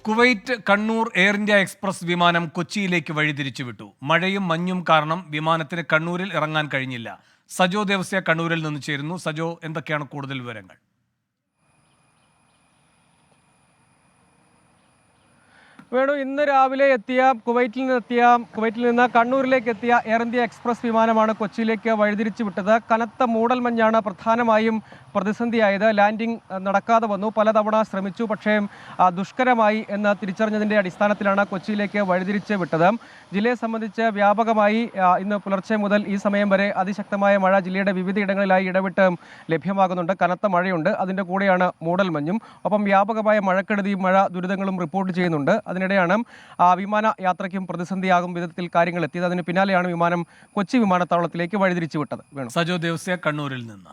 Kuwait Kannur air India express വിമാനം കൊച്ചിയിലേക്ക് വഴിതിരിച്ചു വിട്ടു. മഴയും മഞ്ഞും കാരണം വിമാനത്തിന് കണ്ണൂരിൽ ഇറങ്ങാൻ കഴിഞ്ഞില്ല. സജോ ദേവസ്യ കണ്ണൂരിൽ നിന്ന് ചേരുന്നു. സജോ, എന്തൊക്കെയാണ് കൂടുതൽ വിവരങ്ങൾ? വേണു, ഇന്ന് രാവിലെ കുവൈറ്റിൽ നിന്ന് കണ്ണൂരിലേക്ക് എത്തിയ എയർ ഇന്ത്യ എക്സ്പ്രസ് വിമാനമാണ് കൊച്ചിയിലേക്ക് വഴിതിരിച്ചു വിട്ടത്. കനത്ത മൂടൽമഞ്ഞാണ് പ്രധാനമായും പ്രതിസന്ധിയായത്. ലാൻഡിംഗ് നടക്കാതെ വന്നു, പലതവണ ശ്രമിച്ചു, പക്ഷേ ദുഷ്കരമായി എന്ന് തിരിച്ചറിഞ്ഞതിൻ്റെ അടിസ്ഥാനത്തിലാണ് കൊച്ചിയിലേക്ക് വഴിതിരിച്ച് വിട്ടത്. ജില്ലയെ സംബന്ധിച്ച് വ്യാപകമായി ഇന്ന് പുലർച്ചെ മുതൽ ഈ സമയം വരെ അതിശക്തമായ മഴ ജില്ലയുടെ വിവിധയിടങ്ങളിലായി ഇടവിട്ട് ലഭ്യമാകുന്നുണ്ട്. കനത്ത മഴയുണ്ട്, അതിൻ്റെ കൂടെയാണ് മൂടൽമഞ്ഞും. ഒപ്പം വ്യാപകമായ മഴക്കെടുതിയും മഴ ദുരിതങ്ങളും റിപ്പോർട്ട് ചെയ്യുന്നുണ്ട്. അതിനിടെയാണ് വിമാന യാത്രയ്ക്കും പ്രതിസന്ധിയാകും വിധത്തിൽ കാര്യങ്ങൾ എത്തിയത്. അതിന് പിന്നാലെയാണ് വിമാനം കൊച്ചി വിമാനത്താവളത്തിലേക്ക് വഴിതിരിച്ചു വിട്ടത്. സജോ ദേവസ്യ കണ്ണൂരിൽ നിന്ന്.